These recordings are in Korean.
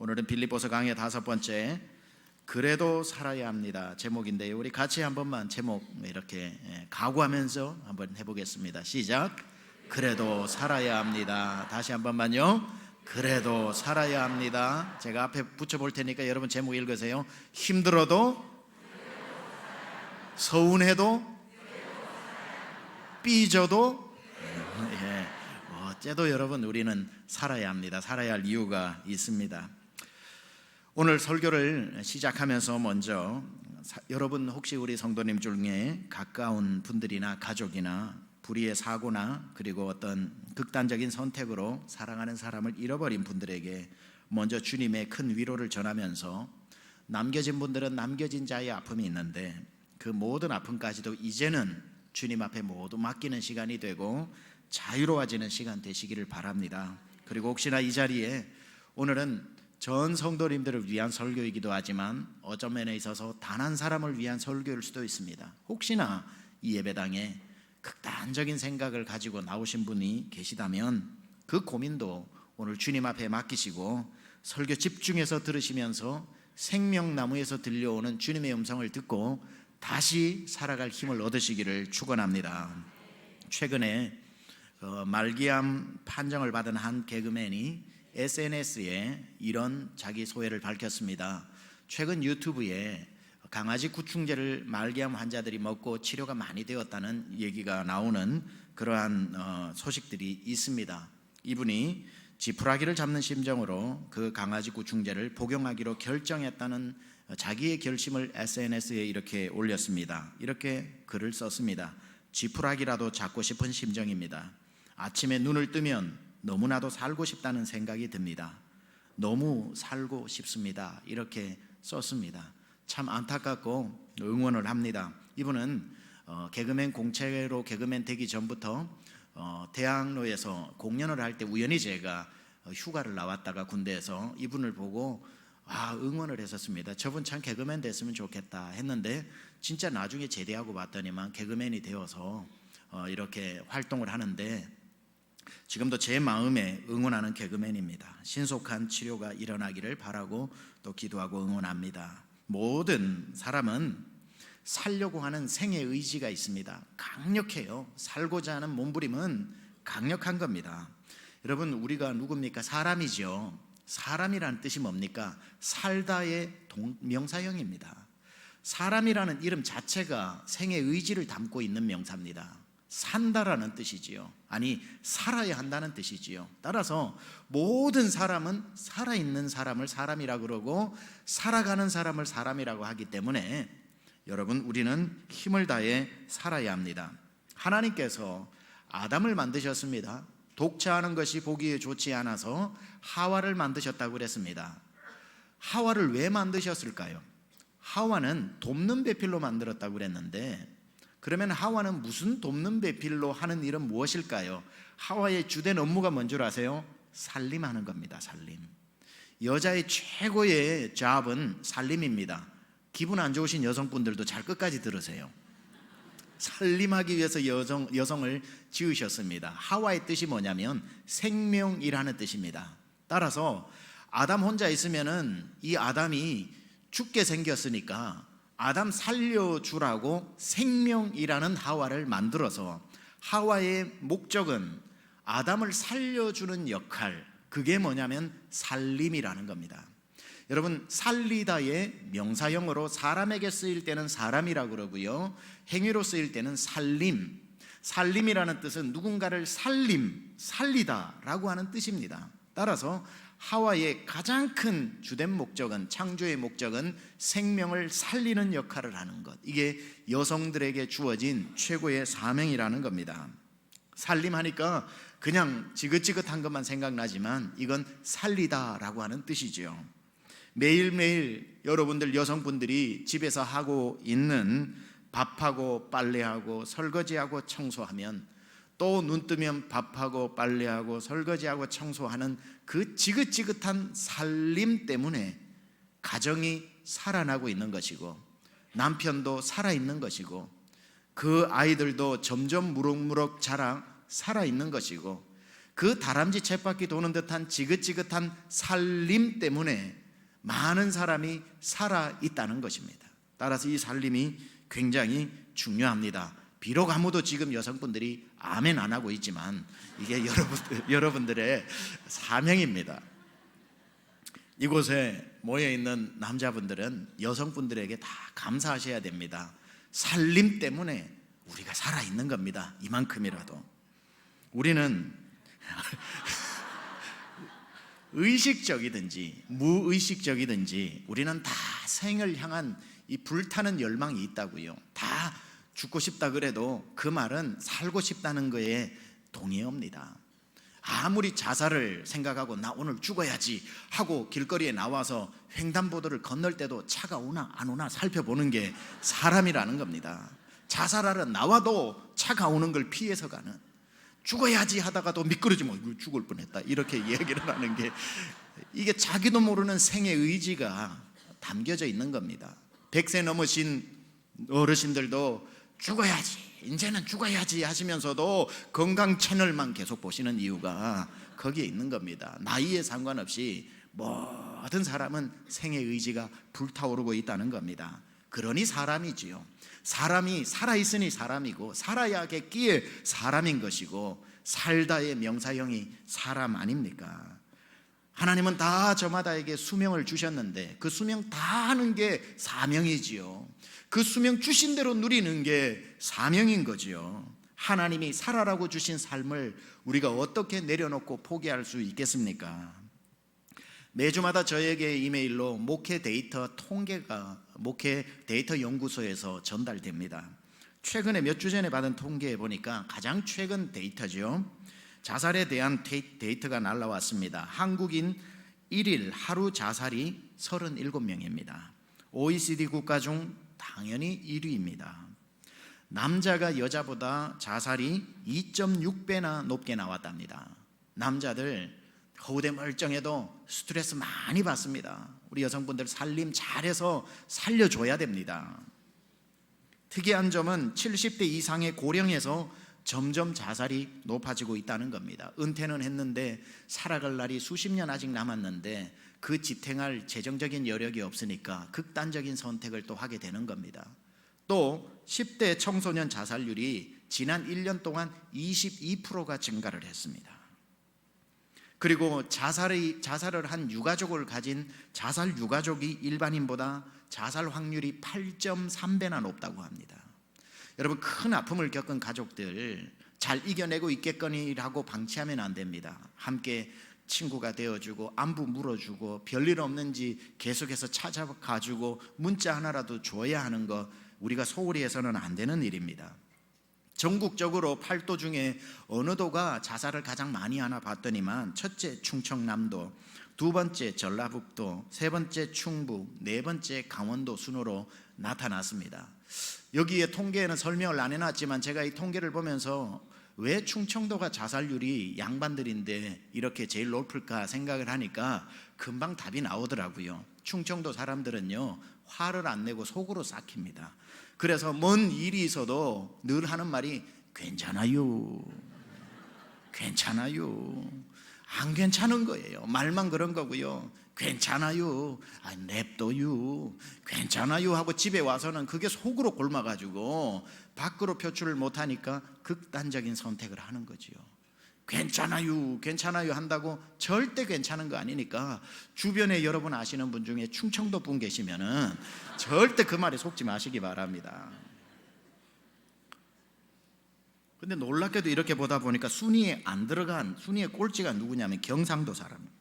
오늘은 빌립보서 강의 5번째 그래도 살아야 합니다 제목인데요. 우리 같이 한 번만 제목 이렇게 각오하면서 한번 해보겠습니다. 시작. 그래도 살아야 합니다. 다시 한 번만요. 그래도 살아야 합니다. 제가 앞에 붙여볼 테니까 여러분 제목 읽으세요. 힘들어도, 서운해도, 삐져도, 어째도 여러분 우리는 살아야 합니다. 살아야 할 이유가 있습니다. 오늘 설교를 시작하면서 먼저 여러분 혹시 우리 성도님 중에 가까운 분들이나 가족이나 불의의 사고나 그리고 어떤 극단적인 선택으로 사랑하는 사람을 잃어버린 분들에게 먼저 주님의 큰 위로를 전하면서 남겨진 분들은 남겨진 자의 아픔이 있는데 그 모든 아픔까지도 이제는 주님 앞에 모두 맡기는 시간이 되고 자유로워지는 시간 되시기를 바랍니다. 그리고 혹시나 이 자리에 오늘은 전 성도님들을 위한 설교이기도 하지만 어떤 면에 있어서 단 한 사람을 위한 설교일 수도 있습니다. 혹시나 이 예배당에 극단적인 생각을 가지고 나오신 분이 계시다면 그 고민도 오늘 주님 앞에 맡기시고 설교 집중해서 들으시면서 생명나무에서 들려오는 주님의 음성을 듣고 다시 살아갈 힘을 얻으시기를 축원합니다. 최근에 말기암 판정을 받은 한 개그맨이 SNS에 이런 자기 소회를 밝혔습니다. 최근 유튜브에 강아지 구충제를 말기암 환자들이 먹고 치료가 많이 되었다는 얘기가 나오는 그러한 소식들이 있습니다. 이분이 지푸라기를 잡는 심정으로 그 강아지 구충제를 복용하기로 결정했다는 자기의 결심을 SNS에 이렇게 올렸습니다. 이렇게 글을 썼습니다. 지푸라기라도 잡고 싶은 심정입니다. 아침에 눈을 뜨면 너무나도 살고 싶다는 생각이 듭니다. 너무 살고 싶습니다. 이렇게 썼습니다. 참 안타깝고 응원을 합니다. 이분은 개그맨 공채로 개그맨 되기 전부터 대학로에서 공연을 할 때 우연히 제가 휴가를 나왔다가 군대에서 이분을 보고 응원을 했었습니다. 저분 참 개그맨 됐으면 좋겠다 했는데 진짜 나중에 제대하고 봤더니만 개그맨이 되어서 이렇게 활동을 하는데 지금도 제 마음에 응원하는 개그맨입니다. 신속한 치료가 일어나기를 바라고 또 기도하고 응원합니다. 모든 사람은 살려고 하는 생의 의지가 있습니다. 강력해요. 살고자 하는 몸부림은 강력한 겁니다. 여러분 우리가 누굽니까? 사람이죠. 사람이라는 뜻이 뭡니까? 살다의 명사형입니다. 사람이라는 이름 자체가 생의 의지를 담고 있는 명사입니다. 산다라는 뜻이지요. 아니 살아야 한다는 뜻이지요. 따라서 모든 사람은 살아있는 사람을 사람이라고 그러고 살아가는 사람을 사람이라고 하기 때문에 여러분 우리는 힘을 다해 살아야 합니다. 하나님께서 아담을 만드셨습니다. 독차하는 것이 보기에 좋지 않아서 하와를 만드셨다고 그랬습니다. 하와를 왜 만드셨을까요? 하와는 돕는 배필로 만들었다고 그랬는데 그러면 하와는 무슨 돕는 배필로 하는 일은 무엇일까요? 하와의 주된 업무가 뭔 줄 아세요? 살림하는 겁니다. 살림. 여자의 최고의 잡은 살림입니다. 기분 안 좋으신 여성분들도 잘 끝까지 들으세요. 살림하기 위해서 여성을 지으셨습니다. 하와의 뜻이 뭐냐면 생명이라는 뜻입니다. 따라서 아담 혼자 있으면은 이 아담이 죽게 생겼으니까 아담 살려주라고 생명이라는 하와를 만들어서 하와의 목적은 아담을 살려주는 역할, 그게 뭐냐면 살림이라는 겁니다. 여러분 살리다의 명사형으로 사람에게 쓰일 때는 사람이라고 그러고요, 행위로 쓰일 때는 살림, 살림이라는 뜻은 누군가를 살리다라고 하는 뜻입니다. 따라서 하와의 가장 큰 주된 목적은, 창조의 목적은 생명을 살리는 역할을 하는 것. 이게 여성들에게 주어진 최고의 사명이라는 겁니다. 살림하니까 그냥 지긋지긋한 것만 생각나지만 이건 살리다라고 하는 뜻이죠. 매일매일 여러분들 여성분들이 집에서 하고 있는 밥하고 빨래하고 설거지하고 청소하면 또 눈 뜨면 밥하고 빨래하고 설거지하고 청소하는 그 지긋지긋한 살림 때문에 가정이 살아나고 있는 것이고 남편도 살아있는 것이고 그 아이들도 점점 무럭무럭 자라 살아있는 것이고 그 다람쥐 쳇바퀴 도는 듯한 지긋지긋한 살림 때문에 많은 사람이 살아 있다는 것입니다. 따라서 이 살림이 굉장히 중요합니다. 비록 아무도 지금 여성분들이 아멘 안 하고 있지만 이게 여러분들의 사명입니다. 이곳에 모여있는 남자분들은 여성분들에게 다 감사하셔야 됩니다. 살림 때문에 우리가 살아있는 겁니다. 이만큼이라도. 우리는 의식적이든지 무의식적이든지 우리는 다 생을 향한 이 불타는 열망이 있다고요. 다 죽고 싶다 그래도 그 말은 살고 싶다는 거에 동의합니다. 아무리 자살을 생각하고 나 오늘 죽어야지 하고 길거리에 나와서 횡단보도를 건널 때도 차가 오나 안 오나 살펴보는 게 사람이라는 겁니다. 자살하러 나와도 차가 오는 걸 피해서 가는, 죽어야지 하다가도 미끄러지면 죽을 뻔했다 이렇게 얘기를 하는 게, 이게 자기도 모르는 생의 의지가 담겨져 있는 겁니다. 100세 넘으신 어르신들도 죽어야지, 이제는 죽어야지 하시면서도 건강 채널만 계속 보시는 이유가 거기에 있는 겁니다. 나이에 상관없이 모든 사람은 생의 의지가 불타오르고 있다는 겁니다. 그러니 사람이지요. 사람이 살아있으니 사람이고 살아야겠기에 사람인 것이고, 살다의 명사형이 사람 아닙니까? 하나님은 다 저마다에게 수명을 주셨는데 그 수명 다 하는 게 사명이지요. 그 수명 주신 대로 누리는 게 사명인 거지요. 하나님이 살아라고 주신 삶을 우리가 어떻게 내려놓고 포기할 수 있겠습니까? 매주마다 저에게 이메일로 목회 데이터 통계가 목회 데이터 연구소에서 전달됩니다. 최근에 몇 주 전에 받은 통계에 보니까 가장 최근 데이터죠. 자살에 대한 데이터가 날라왔습니다. 한국인 1일 하루 자살이 37명입니다. OECD 국가 중 당연히 1위입니다. 남자가 여자보다 자살이 2.6배나 높게 나왔답니다. 남자들 허우대 멀쩡해도 스트레스 많이 받습니다. 우리 여성분들 살림 잘해서 살려줘야 됩니다. 특이한 점은 70대 이상의 고령에서 점점 자살이 높아지고 있다는 겁니다. 은퇴는 했는데 살아갈 날이 수십 년 아직 남았는데 그 지탱할 재정적인 여력이 없으니까 극단적인 선택을 또 하게 되는 겁니다. 또 10대 청소년 자살률이 지난 1년 동안 22%가 증가를 했습니다. 그리고 자살을 한 유가족을 가진 자살 유가족이 일반인보다 자살 확률이 8.3배나 높다고 합니다. 여러분, 큰 아픔을 겪은 가족들 잘 이겨내고 있겠거니라고 방치하면 안 됩니다. 함께 친구가 되어주고 안부 물어주고 별일 없는지 계속해서 찾아가주고 문자 하나라도 줘야 하는 거 우리가 소홀히 해서는 안 되는 일입니다. 전국적으로 8도 중에 어느 도가 자살을 가장 많이 하나 봤더니만 첫째 충청남도, 두 번째 전라북도, 세 번째 충북, 네 번째 강원도 순으로 나타났습니다. 여기에 통계에는 설명을 안 해놨지만 제가 이 통계를 보면서 왜 충청도가 자살률이 양반들인데 이렇게 제일 높을까 생각을 하니까 금방 답이 나오더라고요. 충청도 사람들은요, 화를 안 내고 속으로 삭힙니다. 그래서 뭔 일이 있어도 늘 하는 말이 괜찮아요, 괜찮아요. 안 괜찮은 거예요. 말만 그런 거고요. 괜찮아요, 냅둬요, 괜찮아요 하고 집에 와서는 그게 속으로 곪아가지고 밖으로 표출을 못하니까 극단적인 선택을 하는 거지요. 괜찮아요, 괜찮아요 한다고 절대 괜찮은 거 아니니까 주변에 여러분 아시는 분 중에 충청도 분 계시면은 절대 그 말에 속지 마시기 바랍니다. 근데 놀랍게도 이렇게 보다 보니까 순위에 안 들어간, 순위의 꼴찌가 누구냐면 경상도 사람입니다.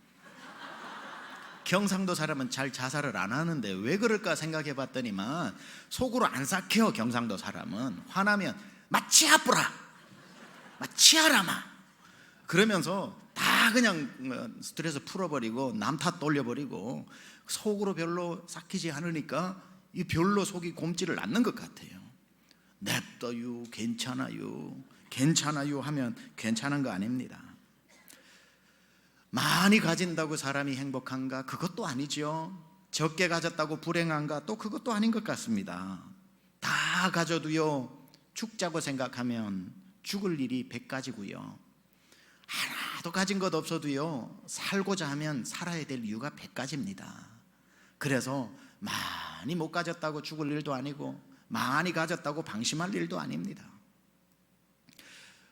경상도 사람은 잘 자살을 안 하는데 왜 그럴까 생각해 봤더니만 속으로 안 삭혀. 경상도 사람은 화나면 마치 아프라, 마치 아라마 그러면서 다 그냥 스트레스 풀어버리고 남 탓 돌려버리고 속으로 별로 삭히지 않으니까 이 별로 속이 곪지를 않는 것 같아요. 냅둬요, 괜찮아요, 괜찮아요 하면 괜찮은 거 아닙니다. 많이 가진다고 사람이 행복한가? 그것도 아니죠. 적게 가졌다고 불행한가? 또 그것도 아닌 것 같습니다. 다 가져도요, 죽자고 생각하면 죽을 일이 100가지고요, 하나도 더 가진 것 없어도요, 살고자 하면 살아야 될 이유가 100가지입니다. 그래서 많이 못 가졌다고 죽을 일도 아니고 많이 가졌다고 방심할 일도 아닙니다.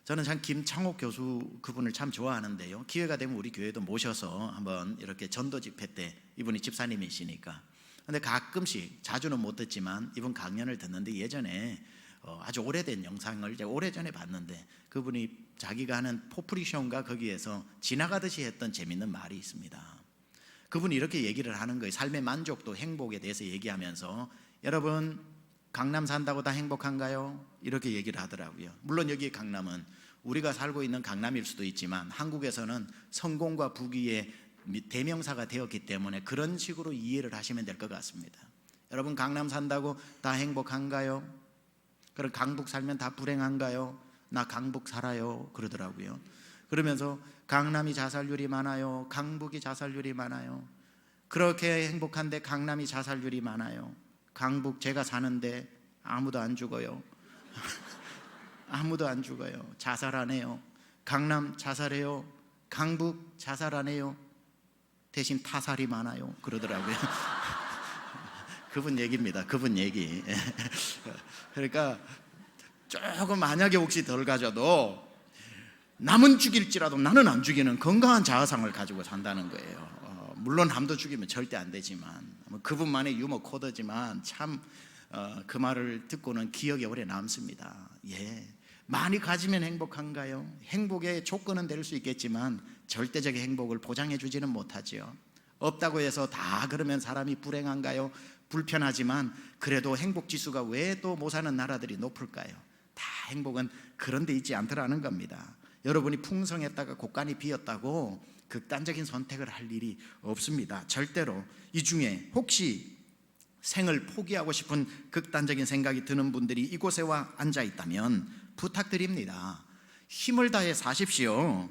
저는 참 김창옥 교수 그분을 참 좋아하는데요, 기회가 되면 우리 교회도 모셔서 한번 이렇게 전도 집회 때, 이분이 집사님이시니까, 근데 가끔씩, 자주는 못 듣지만 이분 강연을 듣는데 예전에 아주 오래된 영상을 이제 오래전에 봤는데, 그분이 자기가 하는 포프리션가 거기에서 지나가듯이 했던 재밌는 말이 있습니다. 그분이 이렇게 얘기를 하는 거예요. 삶의 만족도, 행복에 대해서 얘기하면서, 여러분 강남 산다고 다 행복한가요? 이렇게 얘기를 하더라고요. 물론 여기 강남은 우리가 살고 있는 강남일 수도 있지만 한국에서는 성공과 부귀의 대명사가 되었기 때문에 그런 식으로 이해를 하시면 될 것 같습니다. 여러분 강남 산다고 다 행복한가요? 그럼 강북 살면 다 불행한가요? 나 강북 살아요 그러더라고요. 그러면서 강남이 자살률이 많아요, 강북이 자살률이 많아요. 그렇게 행복한데 강남이 자살률이 많아요. 강북 제가 사는데 아무도 안 죽어요. 아무도 안 죽어요. 자살 안 해요. 강남 자살해요, 강북 자살 안 해요. 대신 타살이 많아요 그러더라고요. 그분 얘기입니다. 그분 얘기. 그러니까 조금 만약에 혹시 덜 가져도 남은 죽일지라도 나는 안 죽이는 건강한 자아상을 가지고 산다는 거예요. 물론 남도 죽이면 절대 안 되지만, 그분만의 유머 코드지만 참 그 말을 듣고는 기억에 오래 남습니다. 예, 많이 가지면 행복한가요? 행복의 조건은 될 수 있겠지만 절대적인 행복을 보장해 주지는 못하죠. 없다고 해서 다 그러면 사람이 불행한가요? 불편하지만 그래도 행복 지수가 왜 또 못 사는 나라들이 높을까요? 다 행복은 그런 데 있지 않더라는 겁니다. 여러분이 풍성했다가 곳간이 비었다고 극단적인 선택을 할 일이 없습니다. 절대로. 이 중에 혹시 생을 포기하고 싶은 극단적인 생각이 드는 분들이 이곳에 와 앉아 있다면 부탁드립니다. 힘을 다해 사십시오.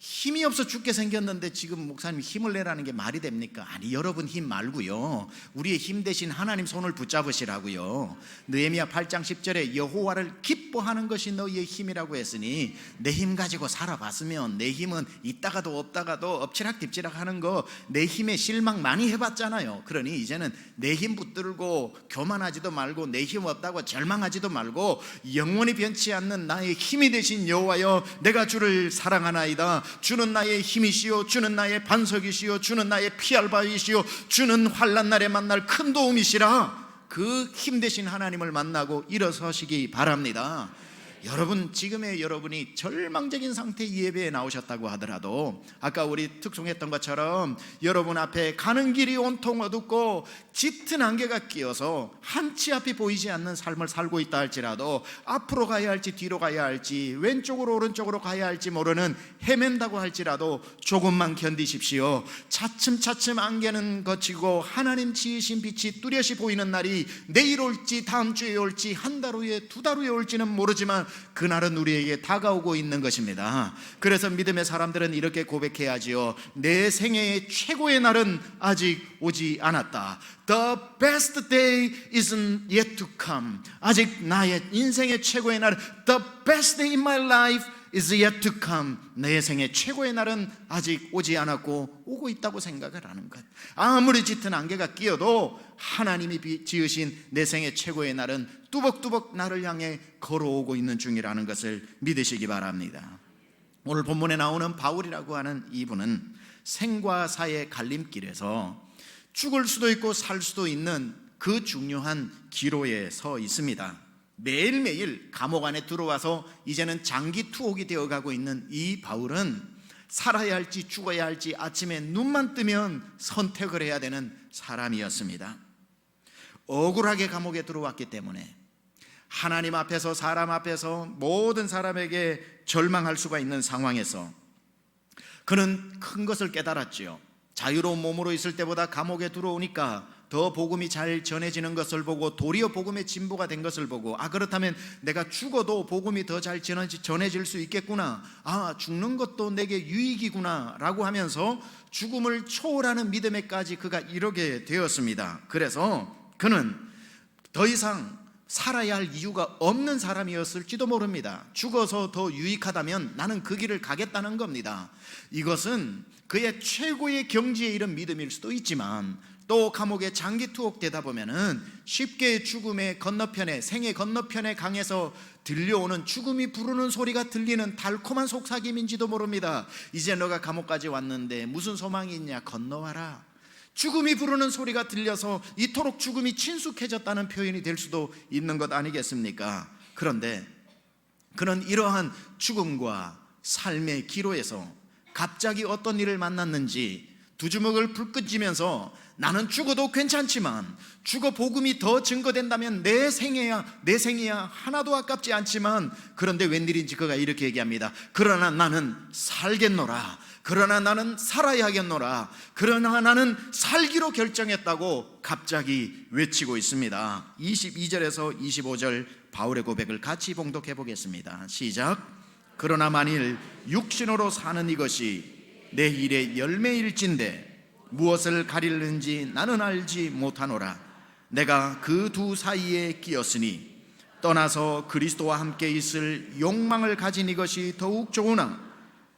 힘이 없어 죽게 생겼는데 지금 목사님이 힘을 내라는 게 말이 됩니까? 아니, 여러분 힘 말고요, 우리의 힘 대신 하나님 손을 붙잡으시라고요. 느헤미야 8장 10절에 여호와를 기뻐하는 것이 너희의 힘이라고 했으니, 내 힘 가지고 살아봤으면 내 힘은 있다가도 없다가도 엎치락뒤치락 하는 거 내 힘에 실망 많이 해봤잖아요. 그러니 이제는 내 힘 붙들고 교만하지도 말고 내 힘 없다고 절망하지도 말고, 영원히 변치 않는 나의 힘이 되신 여호와여, 내가 주를 사랑하나이다. 주는 나의 힘이시요, 주는 나의 반석이시요, 주는 나의 피할 바위시요, 주는 환난 날에 만날 큰 도움이시라. 그 힘 되신 하나님을 만나고 일어서시기 바랍니다. 여러분, 지금의 여러분이 절망적인 상태의 예배에 나오셨다고 하더라도, 아까 우리 특송했던 것처럼 여러분 앞에 가는 길이 온통 어둡고 짙은 안개가 끼어서 한치 앞이 보이지 않는 삶을 살고 있다 할지라도, 앞으로 가야 할지 뒤로 가야 할지 왼쪽으로 오른쪽으로 가야 할지 모르는 헤맨다고 할지라도 조금만 견디십시오. 차츰차츰 안개는 거치고 하나님 지으신 빛이 뚜렷이 보이는 날이 내일 올지 다음 주에 올지 한 달 후에 두 달 후에 올지는 모르지만 그날은 우리에게 다가오고 있는 것입니다. 그래서 믿음의 사람들은 이렇게 고백해야지요. 내 생애의 최고의 날은 아직 오지 않았다. The best day isn't yet to come. 아직 나의 인생의 최고의 날, The best day in my life is yet to come. 내 생의 최고의 날은 아직 오지 않았고 오고 있다고 생각을 하는 것. 아무리 짙은 안개가 끼어도 하나님이 지으신 내 생의 최고의 날은 뚜벅뚜벅 나를 향해 걸어오고 있는 중이라는 것을 믿으시기 바랍니다. 오늘 본문에 나오는 바울이라고 하는 이분은 생과 사의 갈림길에서 죽을 수도 있고 살 수도 있는 그 중요한 기로에 서 있습니다. 매일매일 감옥 안에 들어와서 이제는 장기 투옥이 되어가고 있는 이 바울은 살아야 할지 죽어야 할지 아침에 눈만 뜨면 선택을 해야 되는 사람이었습니다. 억울하게 감옥에 들어왔기 때문에 하나님 앞에서 사람 앞에서 모든 사람에게 절망할 수가 있는 상황에서 그는 큰 것을 깨달았지요. 자유로운 몸으로 있을 때보다 감옥에 들어오니까 더 복음이 잘 전해지는 것을 보고, 도리어 복음의 진보가 된 것을 보고, 그렇다면 내가 죽어도 복음이 더 잘 전해질 수 있겠구나, 죽는 것도 내게 유익이구나 라고 하면서 죽음을 초월하는 믿음에까지 그가 이르게 되었습니다. 그래서 그는 더 이상 살아야 할 이유가 없는 사람이었을지도 모릅니다. 죽어서 더 유익하다면 나는 그 길을 가겠다는 겁니다. 이것은 그의 최고의 경지에 이른 믿음일 수도 있지만, 또 감옥에 장기 투옥되다 보면은 쉽게 죽음의 건너편에, 생의 건너편의 강에서 들려오는 죽음이 부르는 소리가 들리는 달콤한 속삭임인지도 모릅니다. 이제 너가 감옥까지 왔는데 무슨 소망이 있냐, 건너와라. 죽음이 부르는 소리가 들려서 이토록 죽음이 친숙해졌다는 표현이 될 수도 있는 것 아니겠습니까? 그런데 그는 이러한 죽음과 삶의 기로에서 갑자기 어떤 일을 만났는지 두 주먹을 불 끄지면서 나는 죽어도 괜찮지만, 죽어 복음이 더 증거된다면 내 생애야 하나도 아깝지 않지만, 그런데 웬일인지 그가 이렇게 얘기합니다. 그러나 나는 살겠노라. 그러나 나는 살아야겠노라. 그러나 나는 살기로 결정했다고 갑자기 외치고 있습니다. 22절에서 25절 바울의 고백을 같이 봉독해 보겠습니다. 시작. 그러나 만일 육신으로 사는 이것이 내 일의 열매일진데 무엇을 가리는지 나는 알지 못하노라. 내가 그 두 사이에 끼었으니 떠나서 그리스도와 함께 있을 욕망을 가진 이것이 더욱 좋으나,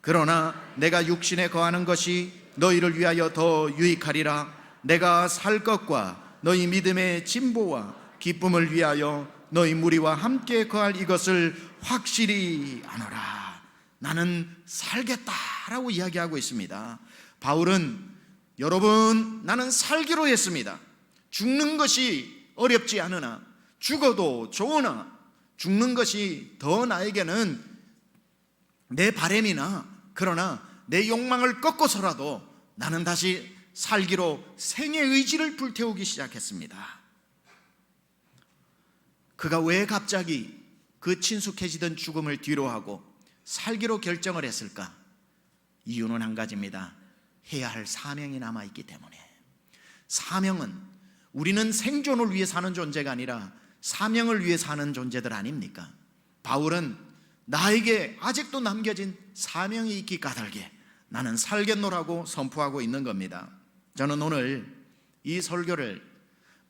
그러나 내가 육신에 거하는 것이 너희를 위하여 더 유익하리라. 내가 살 것과 너희 믿음의 진보와 기쁨을 위하여 너희 무리와 함께 거할 이것을 확실히 아노라. 나는 살겠다라고 이야기하고 있습니다. 바울은, 여러분, 나는 살기로 했습니다. 죽는 것이 어렵지 않으나, 죽어도 좋으나, 죽는 것이 더 나에게는 내 바램이나, 그러나 내 욕망을 꺾어서라도 나는 다시 살기로 생의 의지를 불태우기 시작했습니다. 그가 왜 갑자기 그 친숙해지던 죽음을 뒤로하고 살기로 결정을 했을까? 이유는 한 가지입니다. 해야 할 사명이 남아있기 때문에. 사명은, 우리는 생존을 위해 사는 존재가 아니라 사명을 위해 사는 존재들 아닙니까? 바울은 나에게 아직도 남겨진 사명이 있기 까닭에 나는 살겠노라고 선포하고 있는 겁니다. 저는 오늘 이 설교를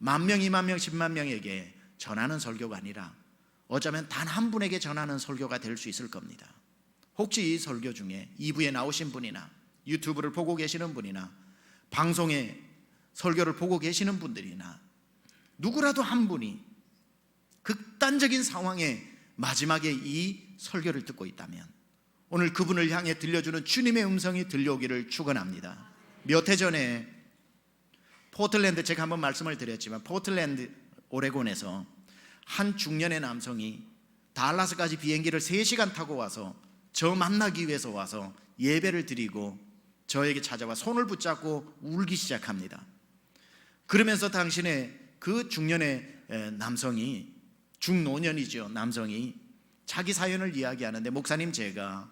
10,000명, 20,000명, 10만 명에게 전하는 설교가 아니라 어쩌면 단 한 분에게 전하는 설교가 될 수 있을 겁니다. 혹시 이 설교 중에 2부에 나오신 분이나 유튜브를 보고 계시는 분이나 방송에 설교를 보고 계시는 분들이나 누구라도 한 분이 극단적인 상황에 마지막에 이 설교를 듣고 있다면 오늘 그분을 향해 들려주는 주님의 음성이 들려오기를 축원합니다. 몇 해 전에 포틀랜드, 제가 한번 말씀을 드렸지만 포틀랜드 오레곤에서 한 중년의 남성이 달라스까지 비행기를 3시간 타고 와서 저 만나기 위해서 와서 예배를 드리고 저에게 찾아와 손을 붙잡고 울기 시작합니다. 그러면서 당신의 그 중년의 남성이, 중노년이죠, 남성이 자기 사연을 이야기하는데, 목사님, 제가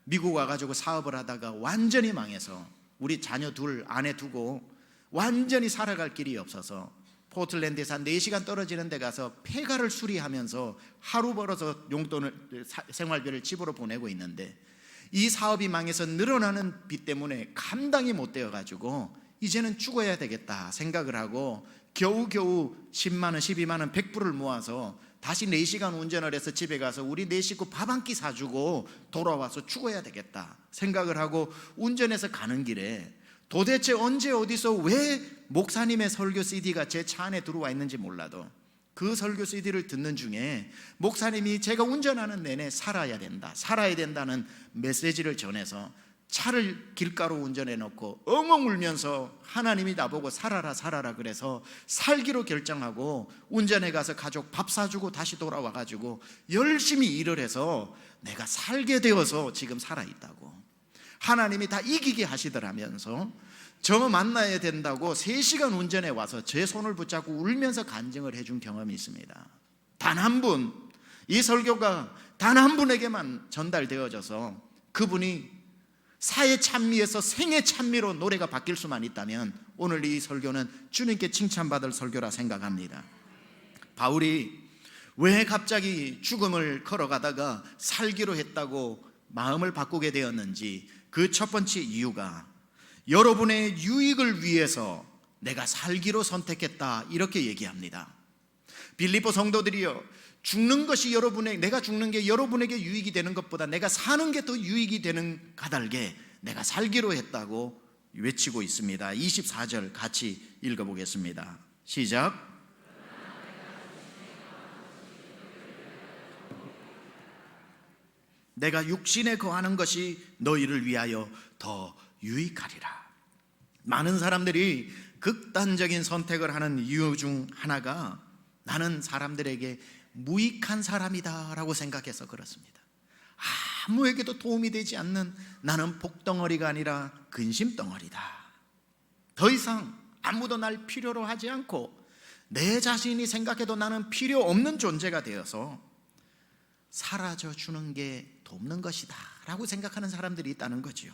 미국 와가지고 사업을 하다가 완전히 망해서 우리 자녀 둘 아내 두고 완전히 살아갈 길이 없어서 포틀랜드에서 한 4시간 떨어지는 데 가서 폐가를 수리하면서 하루 벌어서 용돈을, 생활비를 집으로 보내고 있는데, 이 사업이 망해서 늘어나는 빚 때문에 감당이 못 되어가지고 이제는 죽어야 되겠다 생각을 하고 겨우겨우 10만 원, 12만 원, 100불을 모아서 다시 4시간 운전을 해서 집에 가서 우리 4식구 밥 한 끼 사주고 돌아와서 죽어야 되겠다 생각을 하고 운전해서 가는 길에 도대체 언제 어디서 왜 목사님의 설교 CD가 제 차 안에 들어와 있는지 몰라도 그 설교 CD를 듣는 중에 목사님이 제가 운전하는 내내 살아야 된다는 메시지를 전해서 차를 길가로 운전해 놓고 엉엉 울면서 하나님이 나보고 살아라 그래서 살기로 결정하고 운전해 가서 가족 밥 사주고 다시 돌아와 가지고 열심히 일을 해서 내가 살게 되어서 지금 살아있다고, 하나님이 다 이기게 하시더라면서 저 만나야 된다고 3시간 운전해 와서 제 손을 붙잡고 울면서 간증을 해준 경험이 있습니다. 단 한 분, 이 설교가 단 한 분에게만 전달되어져서 그분이 사의 찬미에서 생의 찬미로 노래가 바뀔 수만 있다면 오늘 이 설교는 주님께 칭찬받을 설교라 생각합니다. 바울이 왜 갑자기 죽음을 걸어가다가 살기로 했다고 마음을 바꾸게 되었는지, 그 첫 번째 이유가 여러분의 유익을 위해서 내가 살기로 선택했다, 이렇게 얘기합니다. 빌립보 성도들이여, 죽는 것이 내가 죽는 게 여러분에게 유익이 되는 것보다 내가 사는 게 더 유익이 되는 까닭에 내가 살기로 했다고 외치고 있습니다. 24절 같이 읽어보겠습니다. 시작. 내가 육신에 거하는 것이 너희를 위하여 더 유익하리라. 많은 사람들이 극단적인 선택을 하는 이유 중 하나가 나는 사람들에게 무익한 사람이다 라고 생각해서 그렇습니다. 아무에게도 도움이 되지 않는 나는 복덩어리가 아니라 근심덩어리다. 더 이상 아무도 날 필요로 하지 않고 내 자신이 생각해도 나는 필요 없는 존재가 되어서 사라져 주는 게 돕는 것이다 라고 생각하는 사람들이 있다는 거지요.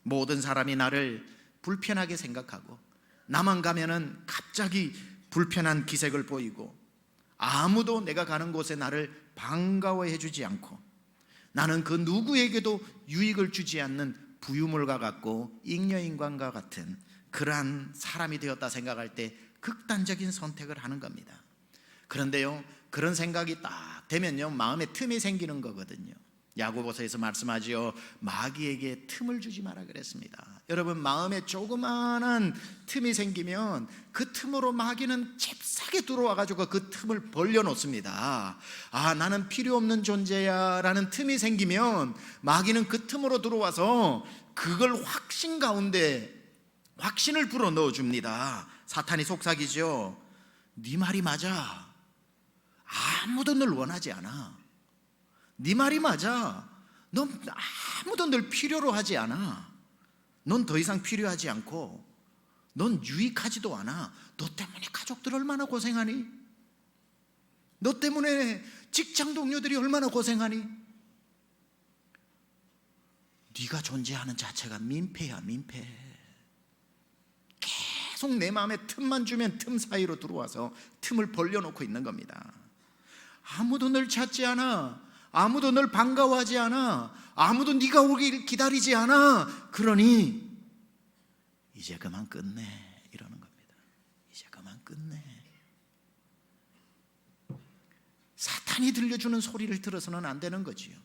모든 사람이 나를 불편하게 생각하고 나만 가면은 갑자기 불편한 기색을 보이고 아무도 내가 가는 곳에 나를 반가워해 주지 않고 나는 그 누구에게도 유익을 주지 않는 부유물과 같고 잉여인간과 같은 그러한 사람이 되었다 생각할 때 극단적인 선택을 하는 겁니다. 그런데요, 그런 생각이 딱 되면요 마음에 틈이 생기는 거거든요. 야고보서에서 말씀하지요, 마귀에게 틈을 주지 마라 그랬습니다. 여러분, 마음에 조그마한 틈이 생기면 그 틈으로 마귀는 잽싸게 들어와 가지고 그 틈을 벌려 놓습니다. 나는 필요 없는 존재야 라는 틈이 생기면 마귀는 그 틈으로 들어와서 그걸 확신 가운데 확신을 불어 넣어 줍니다. 사탄이 속삭이죠. 네 말이 맞아. 아무도 널 원하지 않아. 네 말이 맞아. 넌 아무도 널 필요로 하지 않아. 넌 더 이상 필요하지 않고 넌 유익하지도 않아. 너 때문에 가족들 얼마나 고생하니? 너 때문에 직장 동료들이 얼마나 고생하니? 네가 존재하는 자체가 민폐야, 민폐. 계속 내 마음에 틈만 주면 틈 사이로 들어와서 틈을 벌려놓고 있는 겁니다. 아무도 널 찾지 않아. 아무도 널 반가워하지 않아. 아무도 네가 오길 기다리지 않아. 그러니 이제 그만 끝내 이러는 겁니다. 이제 그만 끝내. 사탄이 들려주는 소리를 들어서는 안 되는 거지요.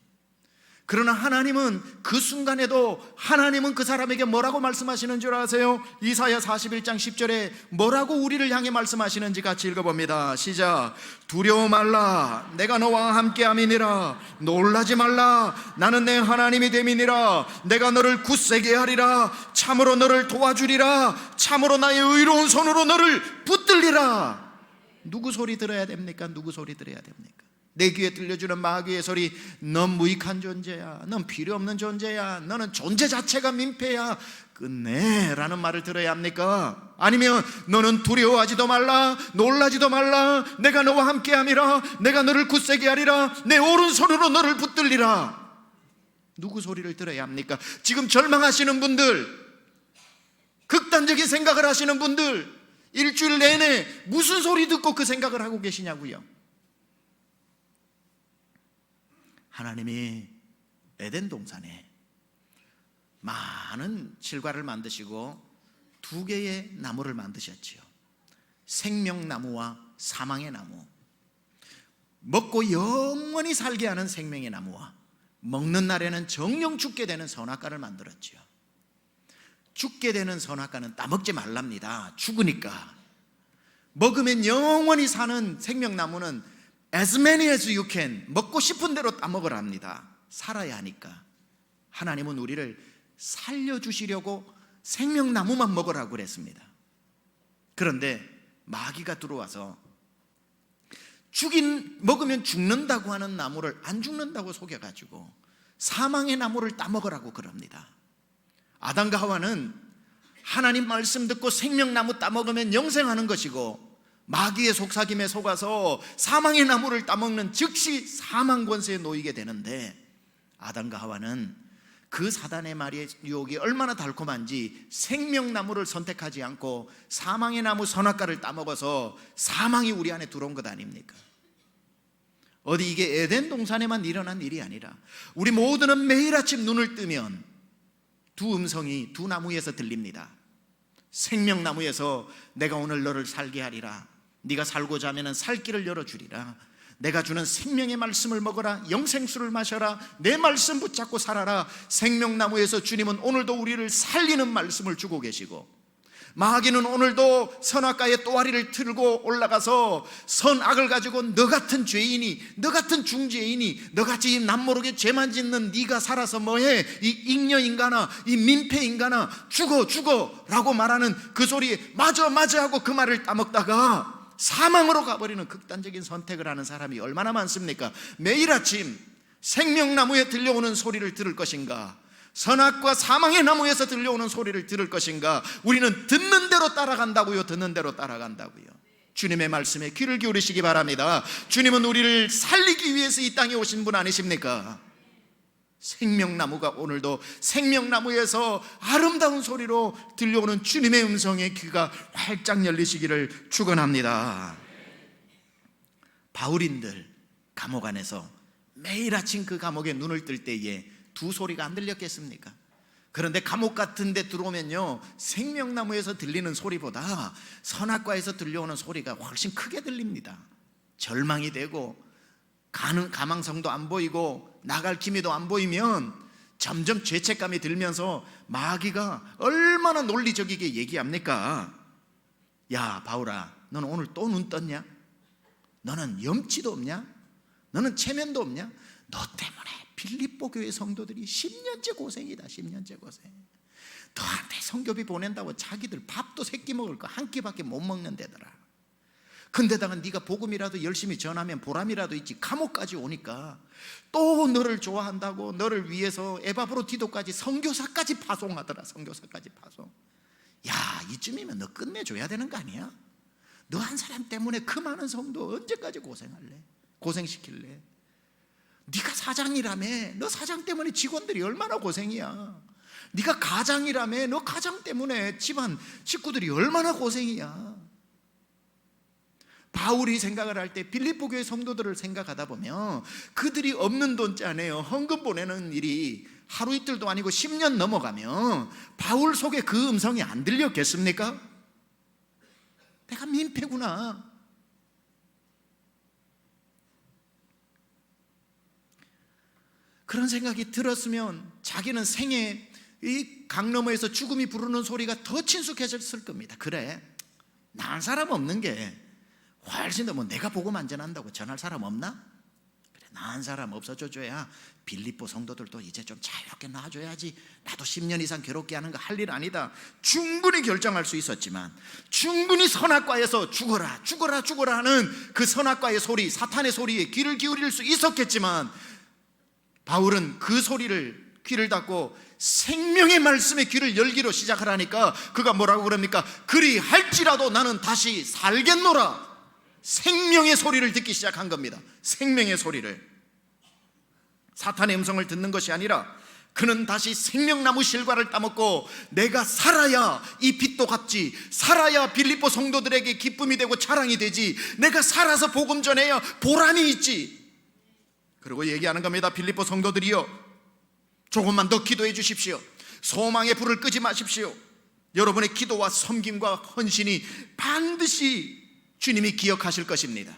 그러나 하나님은 그 순간에도 하나님은 그 사람에게 뭐라고 말씀하시는 줄 아세요? 이사야 41장 10절에 뭐라고 우리를 향해 말씀하시는지 같이 읽어봅니다. 시작. 두려워 말라. 내가 너와 함께함이니라. 놀라지 말라. 나는 내 하나님이 됨이니라. 내가 너를 굳세게 하리라. 참으로 너를 도와주리라. 참으로 나의 의로운 손으로 너를 붙들리라. 누구 소리 들어야 됩니까? 누구 소리 들어야 됩니까? 내 귀에 들려주는 마귀의 소리, 넌 무익한 존재야, 넌 필요 없는 존재야, 너는 존재 자체가 민폐야, 끝내 라는 말을 들어야 합니까? 아니면 너는 두려워하지도 말라, 놀라지도 말라, 내가 너와 함께함이라, 내가 너를 굳세게 하리라, 내 오른손으로 너를 붙들리라. 누구 소리를 들어야 합니까? 지금 절망하시는 분들, 극단적인 생각을 하시는 분들, 일주일 내내 무슨 소리 듣고 그 생각을 하고 계시냐고요? 하나님이 에덴 동산에 많은 실과를 만드시고 두 개의 나무를 만드셨지요. 생명나무와 사망의 나무. 먹고 영원히 살게 하는 생명의 나무와 먹는 날에는 정령 죽게 되는 선악과를 만들었지요. 죽게 되는 선악과는 따먹지 말랍니다. 죽으니까. 먹으면 영원히 사는 생명나무는 As many as you can, 먹고 싶은 대로 따먹으라 합니다. 살아야 하니까. 하나님은 우리를 살려주시려고 생명나무만 먹으라고 그랬습니다. 그런데 마귀가 들어와서 먹으면 죽는다고 하는 나무를 안 죽는다고 속여가지고 사망의 나무를 따먹으라고 그럽니다. 아담과 하와는 하나님 말씀 듣고 생명나무 따먹으면 영생하는 것이고, 마귀의 속삭임에 속아서 사망의 나무를 따먹는 즉시 사망 권세에 놓이게 되는데, 아담과 하와는 그 사단의 말의 유혹이 얼마나 달콤한지 생명나무를 선택하지 않고 사망의 나무 선악과를 따먹어서 사망이 우리 안에 들어온 것 아닙니까? 어디 이게 에덴 동산에만 일어난 일이 아니라 우리 모두는 매일 아침 눈을 뜨면 두 음성이 두 나무에서 들립니다. 생명나무에서 내가 오늘 너를 살게 하리라, 네가 살고자 하면 살 길을 열어주리라. 내가 주는 생명의 말씀을 먹어라. 영생수를 마셔라. 내 말씀 붙잡고 살아라. 생명나무에서 주님은 오늘도 우리를 살리는 말씀을 주고 계시고, 마귀는 오늘도 선악과의 또아리를 틀고 올라가서 선악을 가지고 너 같은 죄인이, 너 같은 중죄인이, 너같이 남모르게 죄만 짓는 네가 살아서 뭐해, 이 잉여인간아, 이 민폐인간아, 죽어 라고 말하는 그 소리에 맞아 하고 그 말을 따먹다가 사망으로 가버리는 극단적인 선택을 하는 사람이 얼마나 많습니까? 매일 아침 생명나무에 들려오는 소리를 들을 것인가, 선악과 사망의 나무에서 들려오는 소리를 들을 것인가? 우리는 듣는 대로 따라간다고요. 듣는 대로 따라간다고요. 주님의 말씀에 귀를 기울이시기 바랍니다. 주님은 우리를 살리기 위해서 이 땅에 오신 분 아니십니까? 생명나무가 오늘도 생명나무에서 아름다운 소리로 들려오는 주님의 음성에 귀가 활짝 열리시기를 축원합니다. 바울인들 감옥 안에서 매일 아침 그 감옥에 눈을 뜰 때에 두 소리가 안 들렸겠습니까? 그런데 감옥 같은 데 들어오면요, 생명나무에서 들리는 소리보다 선악과에서 들려오는 소리가 훨씬 크게 들립니다. 절망이 되고 가망성도 안 보이고 나갈 기미도 안 보이면 점점 죄책감이 들면서 마귀가 얼마나 논리적이게 얘기합니까? 야 바울아, 너는 오늘 또 눈 떴냐? 너는 염치도 없냐? 너는 체면도 없냐? 너 때문에 빌립보 교회 성도들이 10년째 고생이다. 10년째 고생. 너한테 성교비 보낸다고 자기들 밥도 세끼 먹을 거 한 끼밖에 못 먹는 데더라. 근데다가 네가 복음이라도 열심히 전하면 보람이라도 있지, 감옥까지 오니까 또 너를 좋아한다고 너를 위해서 에바브로디도까지 선교사까지 파송하더라. 선교사까지 파송. 야, 이쯤이면 너 끝내줘야 되는 거 아니야? 너 한 사람 때문에 그 많은 성도 언제까지 고생할래? 고생시킬래? 네가 사장이라며, 너 사장 때문에 직원들이 얼마나 고생이야. 네가 가장이라며, 너 가장 때문에 집안 식구들이 얼마나 고생이야. 바울이 생각을 할 때 빌립보 교회 성도들을 생각하다 보면 그들이 없는 돈짜네요, 헌금 보내는 일이 하루 이틀도 아니고 10년 넘어가면 바울 속에 그 음성이 안 들렸겠습니까? 내가 민폐구나. 그런 생각이 들었으면 자기는 생애 이 강너머에서 죽음이 부르는 소리가 더 친숙해졌을 겁니다. 그래, 나은 사람 없는 게 훨씬 더, 뭐 내가 복음 안 전한다고 전할 사람 없나? 그래, 나은 사람 없어져줘야 빌립보 성도들도 이제 좀 자유롭게 놔줘야지. 나도 10년 이상 괴롭게 하는 거 할 일 아니다. 충분히 결정할 수 있었지만, 충분히 선악과에서 죽어라 하는 그 선악과의 소리, 사탄의 소리에 귀를 기울일 수 있었겠지만, 바울은 그 소리를 귀를 닫고 생명의 말씀에 귀를 열기로 시작하라니까 그가 뭐라고 그럽니까? 그리 할지라도 나는 다시 살겠노라. 생명의 소리를 듣기 시작한 겁니다. 생명의 소리를. 사탄의 음성을 듣는 것이 아니라 그는 다시 생명나무 실과를 따먹고 내가 살아야 이 빚도 갚지, 살아야 빌립보 성도들에게 기쁨이 되고 자랑이 되지, 내가 살아서 복음 전해야 보람이 있지. 그리고 얘기하는 겁니다. 빌립보 성도들이여, 조금만 더 기도해 주십시오. 소망의 불을 끄지 마십시오. 여러분의 기도와 섬김과 헌신이 반드시 주님이 기억하실 것입니다.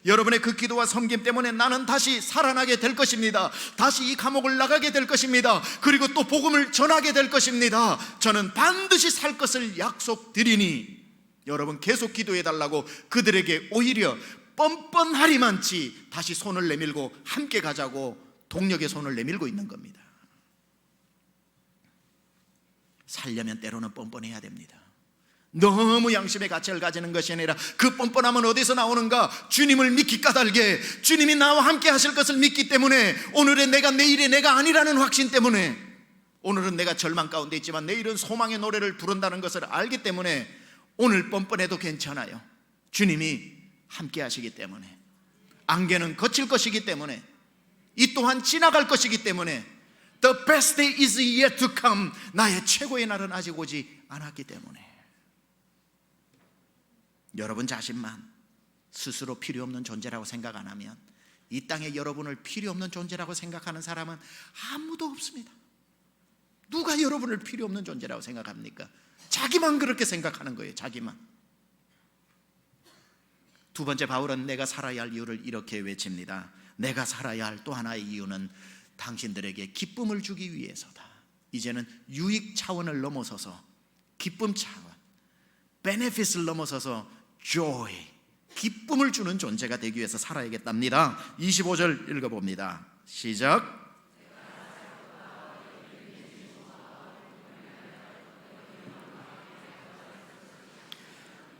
여러분의 그 기도와 섬김 때문에 나는 다시 살아나게 될 것입니다. 다시 이 감옥을 나가게 될 것입니다. 그리고 또 복음을 전하게 될 것입니다. 저는 반드시 살 것을 약속드리니 여러분 계속 기도해 달라고 그들에게 오히려 뻔뻔하리만치 다시 손을 내밀고 함께 가자고 동력의 손을 내밀고 있는 겁니다. 살려면 때로는 뻔뻔해야 됩니다. 너무 양심의 가책을 가지는 것이 아니라 그 뻔뻔함은 어디서 나오는가? 주님을 믿기 까닭에, 주님이 나와 함께 하실 것을 믿기 때문에, 오늘의 내가 내일의 내가 아니라는 확신 때문에, 오늘은 내가 절망 가운데 있지만 내일은 소망의 노래를 부른다는 것을 알기 때문에 오늘 뻔뻔해도 괜찮아요. 주님이 함께 하시기 때문에, 안개는 거칠 것이기 때문에, 이 또한 지나갈 것이기 때문에, The best day is yet to come. 나의 최고의 날은 아직 오지 않았기 때문에. 여러분 자신만 스스로 필요 없는 존재라고 생각 안 하면, 이 땅에 여러분을 필요 없는 존재라고 생각하는 사람은 아무도 없습니다. 누가 여러분을 필요 없는 존재라고 생각합니까? 자기만 그렇게 생각하는 거예요. 자기만. 두 번째, 바울은 내가 살아야 할 이유를 이렇게 외칩니다. 내가 살아야 할 또 하나의 이유는 당신들에게 기쁨을 주기 위해서다. 이제는 유익 차원을 넘어서서 기쁨 차원, benefit을 넘어서서 joy, 기쁨을 주는 존재가 되기 위해서 살아야겠답니다. 25절 읽어봅니다. 시작.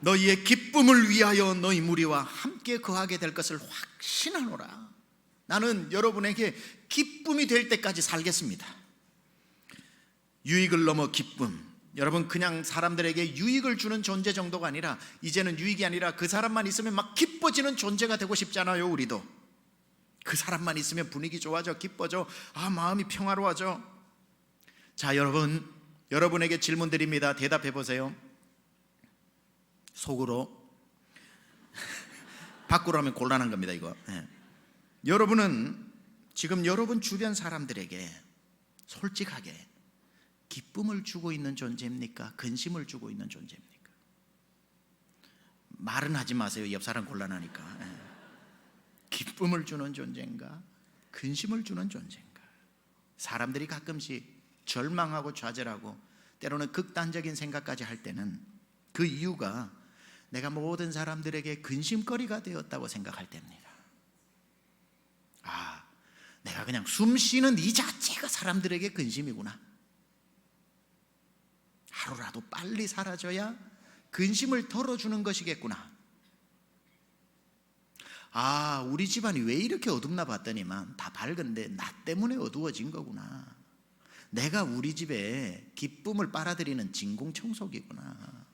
너희의 기쁨을 위하여 너희 무리와 함께 거하게 될 것을 확신하노라. 나는 여러분에게 기쁨이 될 때까지 살겠습니다. 유익을 넘어 기쁨. 여러분, 그냥 사람들에게 유익을 주는 존재 정도가 아니라, 이제는 유익이 아니라 그 사람만 있으면 막 기뻐지는 존재가 되고 싶잖아요. 우리도 그 사람만 있으면 분위기 좋아져, 기뻐져, 마음이 평화로워져. 자, 여러분에게 질문 드립니다. 대답해 보세요. 속으로. 밖으로 하면 곤란한 겁니다, 이거. 여러분은 지금 여러분 주변 사람들에게 솔직하게 기쁨을 주고 있는 존재입니까? 근심을 주고 있는 존재입니까? 말은 하지 마세요. 옆 사람 곤란하니까. 기쁨을 주는 존재인가? 근심을 주는 존재인가? 사람들이 가끔씩 절망하고 좌절하고 때로는 극단적인 생각까지 할 때는 그 이유가 내가 모든 사람들에게 근심거리가 되었다고 생각할 때입니다. 내가 그냥 숨 쉬는 이 자체가 사람들에게 근심이구나. 하루라도 빨리 사라져야 근심을 덜어주는 것이겠구나. 우리 집안이 왜 이렇게 어둡나 봤더니만 다 밝은데 나 때문에 어두워진 거구나. 내가 우리 집에 기쁨을 빨아들이는 진공청소기구나.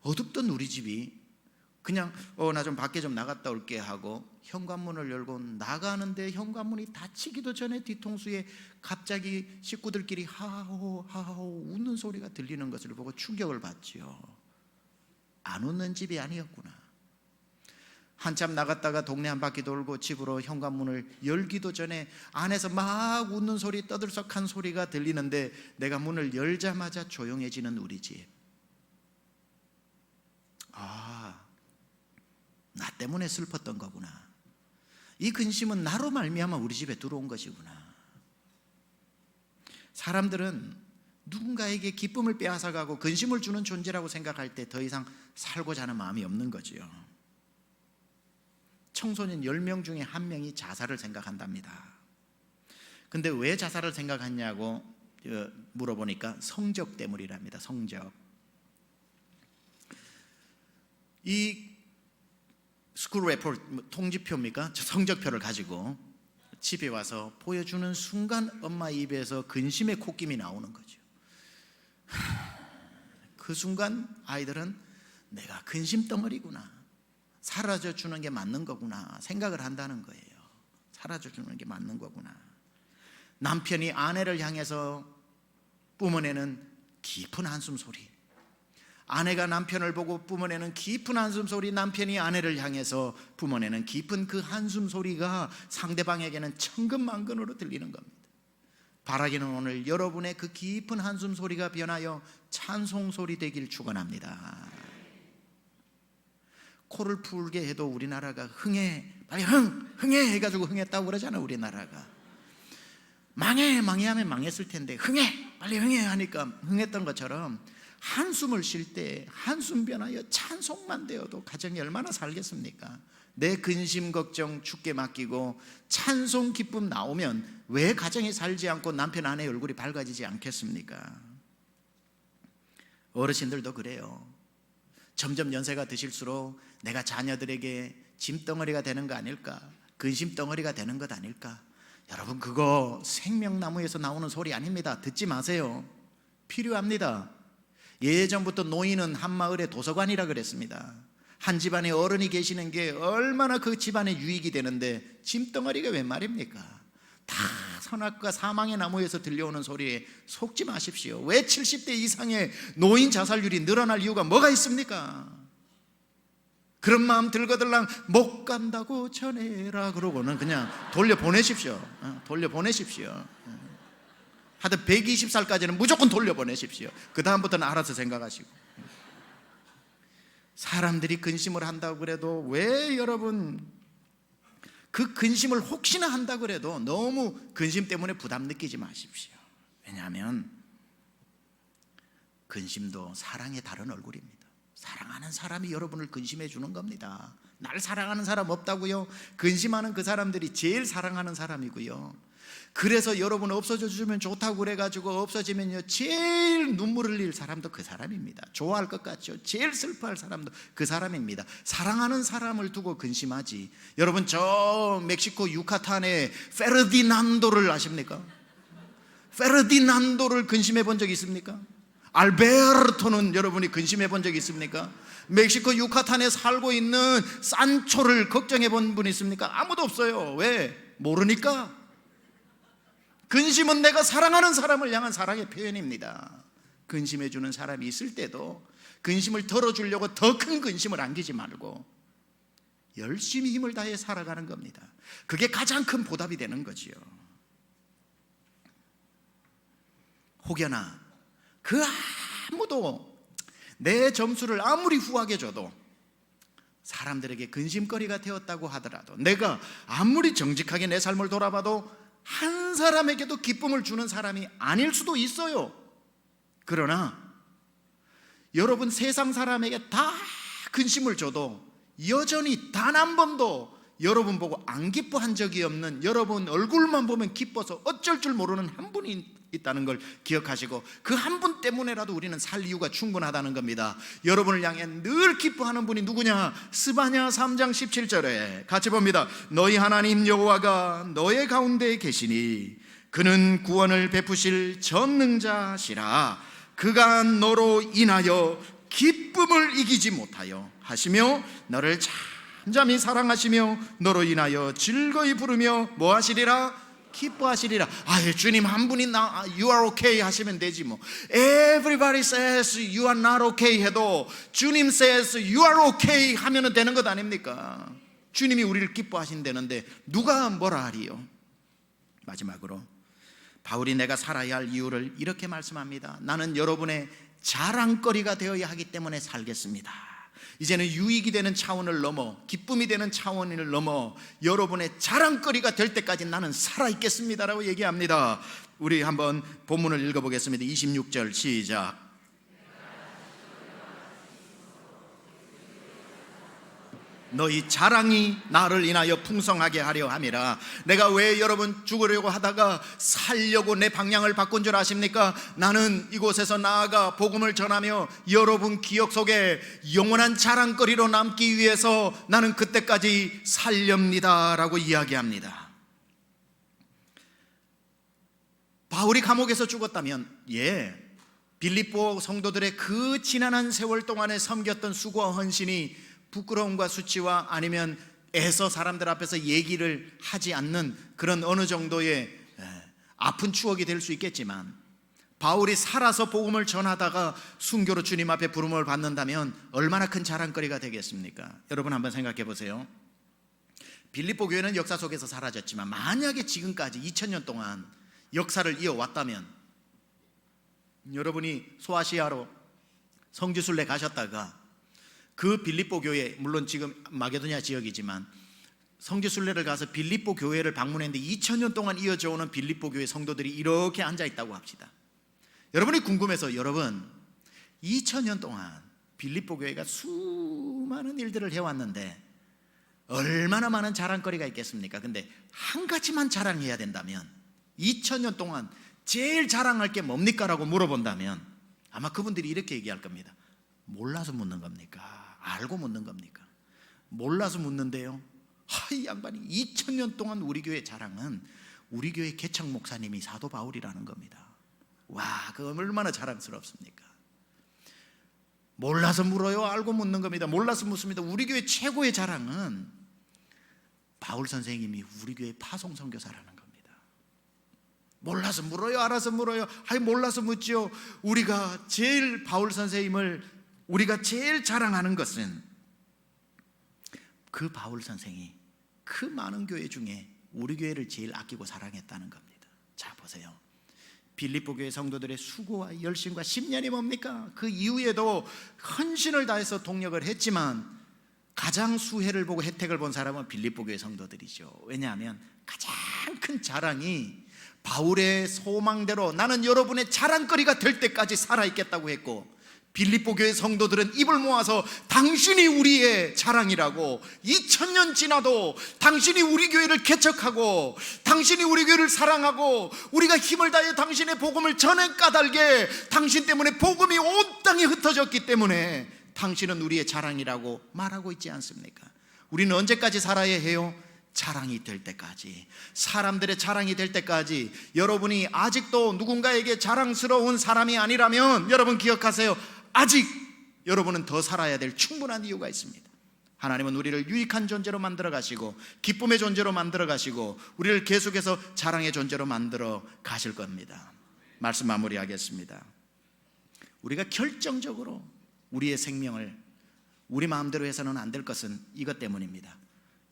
어둡던 우리 집이 그냥 나 좀 밖에 좀 나갔다 올게 하고 현관문을 열고 나가는데 현관문이 닫히기도 전에 뒤통수에 갑자기 식구들끼리 하하호 하하호 웃는 소리가 들리는 것을 보고 충격을 받지요. 안 웃는 집이 아니었구나. 한참 나갔다가 동네 한 바퀴 돌고 집으로 현관문을 열기도 전에 안에서 막 웃는 소리, 떠들썩한 소리가 들리는데 내가 문을 열자마자 조용해지는 우리 집. 나 때문에 슬펐던 거구나. 이 근심은 나로 말미암아 우리 집에 들어온 것이구나. 사람들은 누군가에게 기쁨을 빼앗아가고 근심을 주는 존재라고 생각할 때 더 이상 살고자 하는 마음이 없는 거지요. 청소년 10명 중에 1명이 자살을 생각한답니다. 근데 왜 자살을 생각하냐고 물어보니까 성적 때문이랍니다. 성적. 이 스쿨 레포트, 통지표입니까? 성적표를 가지고 집에 와서 보여주는 순간 엄마 입에서 근심의 콧김이 나오는 거죠. 그 순간 아이들은 내가 근심 덩어리구나, 사라져 주는 게 맞는 거구나 생각을 한다는 거예요. 사라져 주는 게 맞는 거구나. 남편이 아내를 향해서 뿜어내는 깊은 한숨 소리, 아내가 남편을 보고 뿜어내는 깊은 한숨 소리, 남편이 아내를 향해서 뿜어내는 깊은 그 한숨 소리가 상대방에게는 천근만근으로 들리는 겁니다. 바라기는 오늘 여러분의 그 깊은 한숨 소리가 변하여 찬송 소리 되길 축원합니다. 코를 풀게 해도 우리나라가 흥해, 빨리 흥해 해가지고 흥했다고 그러잖아요. 우리나라가 망해 하면 망했을 텐데 흥해, 빨리 흥해 하니까 흥했던 것처럼 한숨을 쉴 때 한숨 변하여 찬송만 되어도 가정이 얼마나 살겠습니까? 내 근심 걱정 주께 맡기고 찬송 기쁨 나오면 왜 가정이 살지 않고 남편 아내의 얼굴이 밝아지지 않겠습니까? 어르신들도 그래요. 점점 연세가 드실수록 내가 자녀들에게 짐덩어리가 되는 거 아닐까, 근심덩어리가 되는 것 아닐까. 여러분, 그거 생명나무에서 나오는 소리 아닙니다. 듣지 마세요. 필요합니다. 예전부터 노인은 한 마을의 도서관이라 그랬습니다. 한 집안에 어른이 계시는 게 얼마나 그 집안에 유익이 되는데 짐덩어리가 웬 말입니까? 다 선악과 사망의 나무에서 들려오는 소리에 속지 마십시오. 왜 70대 이상의 노인 자살률이 늘어날 이유가 뭐가 있습니까? 그런 마음 들거들랑 못 간다고 전해라 그러고는 그냥 돌려보내십시오. 돌려보내십시오. 하여튼 120살까지는 무조건 돌려보내십시오. 그 다음부터는 알아서 생각하시고. 사람들이 근심을 한다고 그래도 왜 여러분 그 근심을 혹시나 한다고 그래도 너무 근심 때문에 부담 느끼지 마십시오. 왜냐하면 근심도 사랑의 다른 얼굴입니다. 사랑하는 사람이 여러분을 근심해 주는 겁니다. 날 사랑하는 사람 없다고요? 근심하는 그 사람들이 제일 사랑하는 사람이고요. 그래서 여러분 없어져 주면 좋다고 그래가지고 없어지면요 제일 눈물 흘릴 사람도 그 사람입니다. 좋아할 것 같죠? 제일 슬퍼할 사람도 그 사람입니다. 사랑하는 사람을 두고 근심하지. 여러분 저 멕시코 유카탄의 페르디난도를 아십니까? 페르디난도를 근심해 본 적 있습니까? 알베르토는 여러분이 근심해 본 적 있습니까? 멕시코 유카탄에 살고 있는 산초를 걱정해 본 분 있습니까? 아무도 없어요. 왜? 모르니까. 근심은 내가 사랑하는 사람을 향한 사랑의 표현입니다. 근심해 주는 사람이 있을 때도 근심을 덜어주려고 더 큰 근심을 안기지 말고 열심히 힘을 다해 살아가는 겁니다. 그게 가장 큰 보답이 되는 거지요. 혹여나 그 아무도 내 점수를 아무리 후하게 줘도 사람들에게 근심거리가 되었다고 하더라도, 내가 아무리 정직하게 내 삶을 돌아봐도 한 사람에게도 기쁨을 주는 사람이 아닐 수도 있어요. 그러나 여러분 세상 사람에게 다 근심을 줘도 여전히 단 한 번도 여러분 보고 안 기뻐한 적이 없는, 여러분 얼굴만 보면 기뻐서 어쩔 줄 모르는 한 분이 있다는 걸 기억하시고 그 한 분 때문에라도 우리는 살 이유가 충분하다는 겁니다. 여러분을 향해 늘 기뻐하는 분이 누구냐? 스바냐 3장 17절에 같이 봅니다. 너희 하나님 여호와가 너의 가운데 계시니 그는 구원을 베푸실 전능자시라. 그가 너로 인하여 기쁨을 이기지 못하여 하시며 너를 잠잠히 사랑하시며 너로 인하여 즐거이 부르며 뭐 하시리라? 기뻐하시리라. 주님 한 분이 You are okay 하시면 되지 뭐. Everybody says you are not okay 해도 주님 says you are okay 하면 되는 것 아닙니까? 주님이 우리를 기뻐하신다는데 누가 뭐라 하리요? 마지막으로 바울이 내가 살아야 할 이유를 이렇게 말씀합니다. 나는 여러분의 자랑거리가 되어야 하기 때문에 살겠습니다. 이제는 유익이 되는 차원을 넘어, 기쁨이 되는 차원을 넘어 여러분의 자랑거리가 될 때까지 나는 살아있겠습니다라고 얘기합니다. 우리 한번 본문을 읽어보겠습니다. 26절 시작. 너희 자랑이 나를 인하여 풍성하게 하려 함이라. 내가 왜 여러분 죽으려고 하다가 살려고 내 방향을 바꾼 줄 아십니까? 나는 이곳에서 나아가 복음을 전하며 여러분 기억 속에 영원한 자랑거리로 남기 위해서 나는 그때까지 살렵니다 라고 이야기합니다. 바울이 감옥에서 죽었다면 빌립보 성도들의 그 지난한 세월 동안에 섬겼던 수고와 헌신이 부끄러움과 수치와 아니면 애서 사람들 앞에서 얘기를 하지 않는 그런 어느 정도의 아픈 추억이 될 수 있겠지만, 바울이 살아서 복음을 전하다가 순교로 주님 앞에 부름을 받는다면 얼마나 큰 자랑거리가 되겠습니까? 여러분 한번 생각해 보세요. 빌립보 교회는 역사 속에서 사라졌지만 만약에 지금까지 2000년 동안 역사를 이어왔다면, 여러분이 소아시아로 성지순례 가셨다가 그 빌립보 교회, 물론 지금 마게도냐 지역이지만 성지순례를 가서 빌립보 교회를 방문했는데 2000년 동안 이어져 오는 빌립보 교회 성도들이 이렇게 앉아 있다고 합시다. 여러분이 궁금해서, 여러분 2000년 동안 빌립보 교회가 수많은 일들을 해왔는데 얼마나 많은 자랑거리가 있겠습니까? 근데 한 가지만 자랑해야 된다면 2000년 동안 제일 자랑할 게 뭡니까? 라고 물어본다면 아마 그분들이 이렇게 얘기할 겁니다. 몰라서 묻는 겁니까? 알고 묻는 겁니까? 몰라서 묻는데요. 이 양반이 2000년 동안 우리 교회 자랑은 우리 교회 개척 목사님이 사도 바울이라는 겁니다. 와, 그거 얼마나 자랑스럽습니까? 몰라서 물어요? 알고 묻는 겁니다. 몰라서 묻습니다. 우리 교회 최고의 자랑은 바울 선생님이 우리 교회 파송 선교사라는 겁니다. 몰라서 물어요? 알아서 물어요? 몰라서 묻죠. 우리가 제일 바울 선생님을 우리가 제일 자랑하는 것은 그 바울 선생이 그 많은 교회 중에 우리 교회를 제일 아끼고 사랑했다는 겁니다. 자, 보세요. 빌립보 교회 성도들의 수고와 열심과 10년이 뭡니까? 그 이후에도 헌신을 다해서 동력을 했지만 가장 수혜를 보고 혜택을 본 사람은 빌립보 교회 성도들이죠. 왜냐하면 가장 큰 자랑이 바울의 소망대로 나는 여러분의 자랑거리가 될 때까지 살아있겠다고 했고, 빌립보 교회 성도들은 입을 모아서 당신이 우리의 자랑이라고, 2000년 지나도 당신이 우리 교회를 개척하고 당신이 우리 교회를 사랑하고 우리가 힘을 다해 당신의 복음을 전해 까닭에 당신 때문에 복음이 온 땅에 흩어졌기 때문에 당신은 우리의 자랑이라고 말하고 있지 않습니까? 우리는 언제까지 살아야 해요? 자랑이 될 때까지, 사람들의 자랑이 될 때까지. 여러분이 아직도 누군가에게 자랑스러운 사람이 아니라면 여러분 기억하세요. 아직 여러분은 더 살아야 될 충분한 이유가 있습니다. 하나님은 우리를 유익한 존재로 만들어 가시고 기쁨의 존재로 만들어 가시고 우리를 계속해서 자랑의 존재로 만들어 가실 겁니다. 말씀 마무리하겠습니다. 우리가 결정적으로 우리의 생명을 우리 마음대로 해서는 안 될 것은 이것 때문입니다.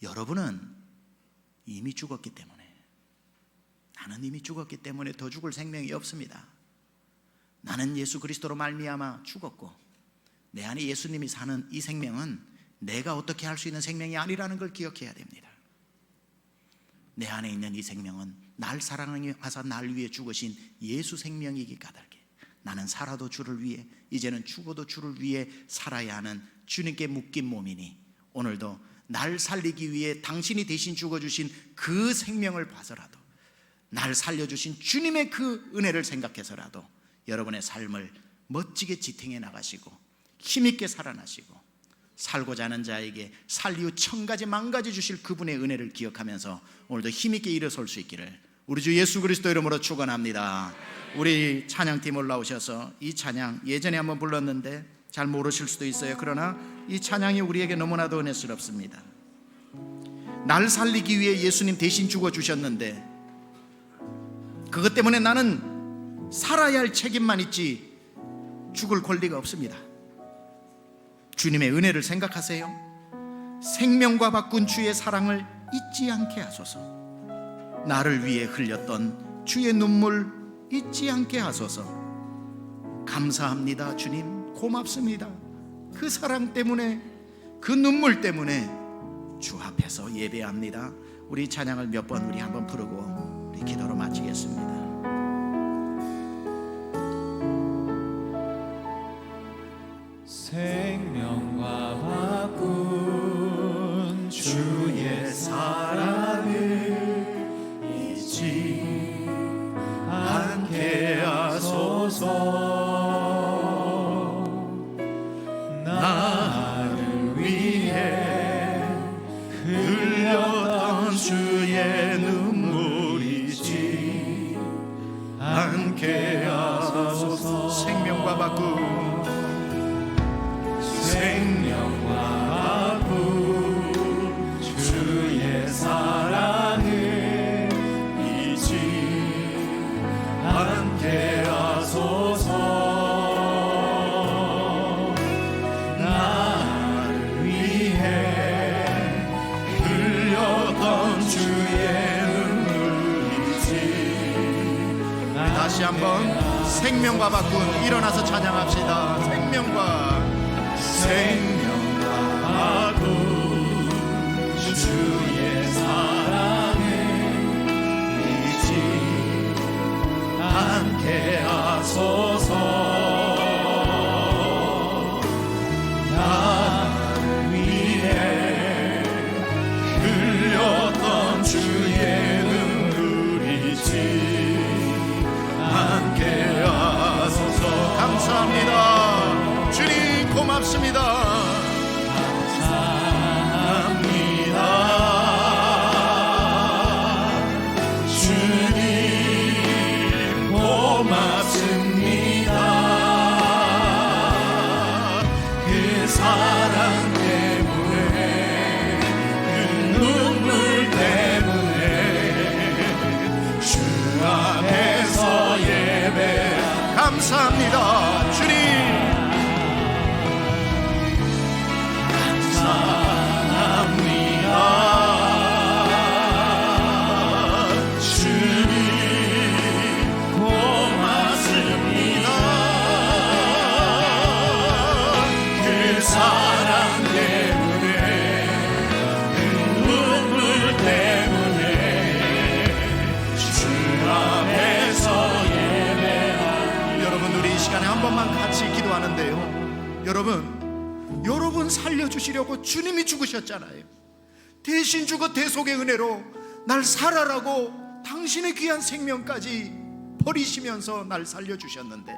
여러분은 이미 죽었기 때문에, 나는 이미 죽었기 때문에 더 죽을 생명이 없습니다. 나는 예수 그리스도로 말미암아 죽었고 내 안에 예수님이 사는 이 생명은 내가 어떻게 할 수 있는 생명이 아니라는 걸 기억해야 됩니다. 내 안에 있는 이 생명은 날 사랑하사 날 위해 죽으신 예수 생명이기 까닭에 나는 살아도 주를 위해, 이제는 죽어도 주를 위해 살아야 하는 주님께 묶인 몸이니 오늘도 날 살리기 위해 당신이 대신 죽어주신 그 생명을 봐서라도, 날 살려주신 주님의 그 은혜를 생각해서라도 여러분의 삶을 멋지게 지탱해 나가시고 힘있게 살아나시고 살고자 하는 자에게 살리후 1000가지 만가지 주실 그분의 은혜를 기억하면서 오늘도 힘있게 일어설 수 있기를 우리 주 예수 그리스도 이름으로 축원합니다. 우리 찬양팀 올라오셔서 이 찬양 예전에 한번 불렀는데 잘 모르실 수도 있어요. 그러나 이 찬양이 우리에게 너무나도 은혜스럽습니다. 날 살리기 위해 예수님 대신 죽어주셨는데 그것 때문에 나는 살아야 할 책임만 있지 죽을 권리가 없습니다. 주님의 은혜를 생각하세요. 생명과 바꾼 주의 사랑을 잊지 않게 하소서. 나를 위해 흘렸던 주의 눈물 잊지 않게 하소서. 감사합니다. 주님 고맙습니다. 그 사랑 때문에, 그 눈물 때문에 주 앞에서 예배합니다. 우리 찬양을 몇 번 우리 한번 부르고 우리 기도로 마치겠습니다. 생명과 바꾼 주의 사랑을 잊지 않게 하소서. 나를 위해 흘렸던 주의 눈물 잊지 않게 하소서. 생명과 바꾼 생명과 바꾼 주의 사랑을 잊지 않게 하소서. 나를 위해 흘렸던 주의 눈물 잊지. 다시 한번 생명과 바꾼 일어나서 찬양합시다. 생명과 바꾼 주의 사랑을 잊지 않게 하소서. 나를 위해 흘렸던 주의 눈물 잊지 않게 하소서. 감사합니다. 주님 고맙습니다. 감사합니다. 주님 고맙습니다. 그 사랑 때문에, 그 눈물 때문에 주 앞에서 예배. 감사합니다. 주님 주님 고맙습니다. 번만 같이 기도하는데요. 여러분 살려주시려고 주님이 죽으셨잖아요. 대신 죽어 대속의 은혜로 날 살아라고 당신의 귀한 생명까지 버리시면서 날 살려주셨는데,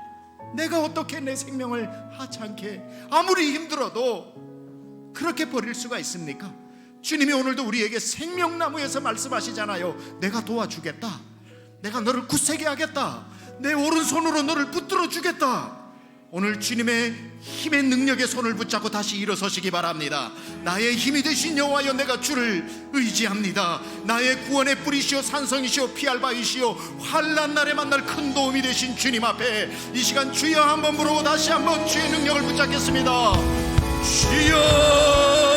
내가 어떻게 내 생명을 하찮게 아무리 힘들어도 그렇게 버릴 수가 있습니까? 주님이 오늘도 우리에게 생명나무에서 말씀하시잖아요. 내가 도와주겠다. 내가 너를 굳세게 하겠다. 내 오른손으로 너를 붙들어 주겠다. 오늘 주님의 힘의 능력의 손을 붙잡고 다시 일어서시기 바랍니다. 나의 힘이 되신 여호와여, 내가 주를 의지합니다. 나의 구원의 뿌리시오 산성이시오 피할 바이시오 환난 날에 만날 큰 도움이 되신 주님 앞에 이 시간 주여 한번 부르고 다시 한번 주의 능력을 붙잡겠습니다. 주여